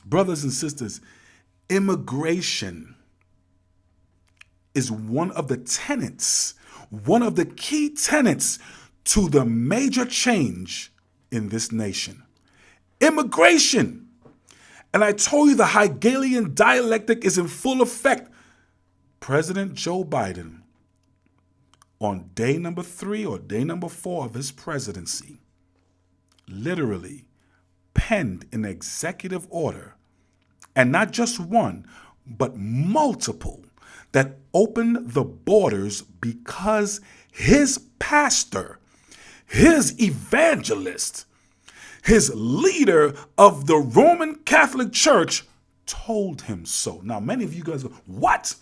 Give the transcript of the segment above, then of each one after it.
Brothers and sisters, immigration is one of the tenets, one of the key tenets to the major change in this nation. Immigration. And I told you the Hegelian dialectic is in full effect. President Joe Biden, on day number 3 or day number 4 of his presidency, literally penned an executive order, and not just one, but multiple, that opened the borders because his pastor, his evangelist, his leader of the Roman Catholic Church told him so. Now, many of you guys go, what?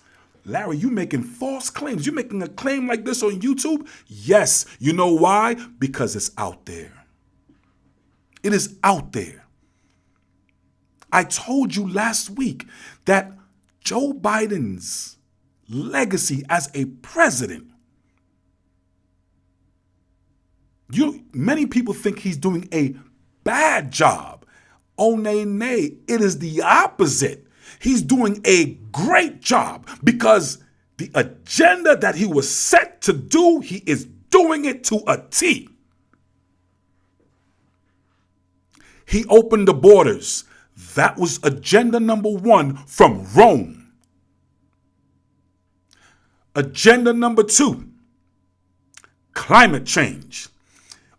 Larry, you making false claims. You making a claim like this on YouTube? Yes. You know why? Because it's out there. It is out there. I told you last week that Joe Biden's legacy as a president, many people think he's doing a bad job. Oh, nay, it is the opposite. He's doing a great job because the agenda that he was set to do, he is doing it to a T. He opened the borders. That was agenda number 1 from Rome. Agenda number 2, climate change.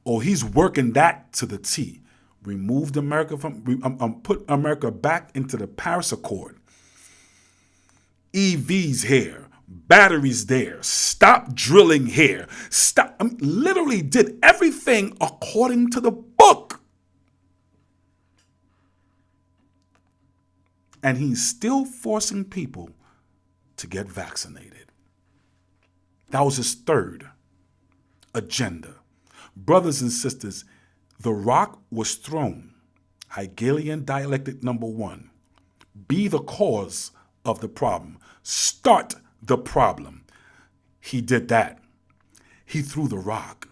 Oh, he's working that to the T. Removed America put America back into the Paris Accord. EVs here, batteries there, stop drilling here, literally did everything according to the book. And he's still forcing people to get vaccinated. That was his third agenda. Brothers and sisters, the rock was thrown. Hegelian dialectic number 1. Be the cause of the problem. Start the problem. He did that. He threw the rock.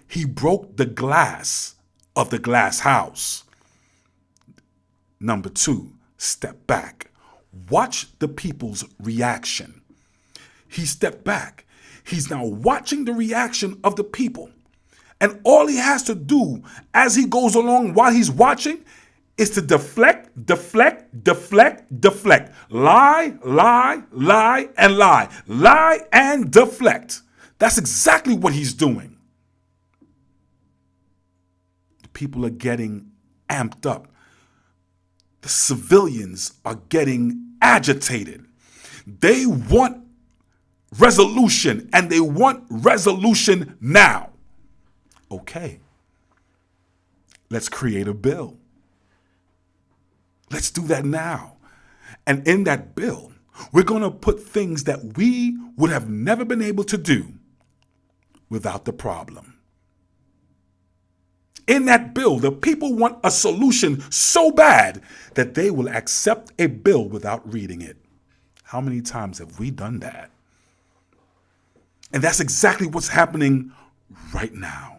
He broke the glass of the glass house. Number 2, step back. Watch the people's reaction. He stepped back. He's now watching the reaction of the people. And all he has to do as he goes along while he's watching is to deflect. Lie, and lie. Lie and deflect. That's exactly what he's doing. The people are getting amped up. The civilians are getting agitated. They want resolution, and they want resolution now. Okay, let's create a bill. Let's do that now. And in that bill, we're going to put things that we would have never been able to do without the problem. In that bill, the people want a solution so bad that they will accept a bill without reading it. How many times have we done that? And that's exactly what's happening right now.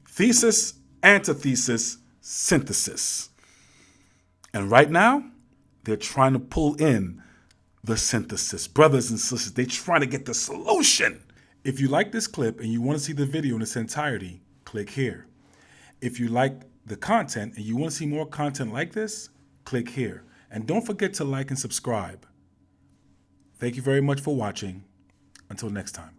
Thesis, antithesis, synthesis. And right now, they're trying to pull in the synthesis. Brothers and sisters, they're trying to get the solution. If you like this clip and you want to see the video in its entirety, click here. If you like the content and you want to see more content like this, click here. And don't forget to like and subscribe. Thank you very much for watching. Until next time.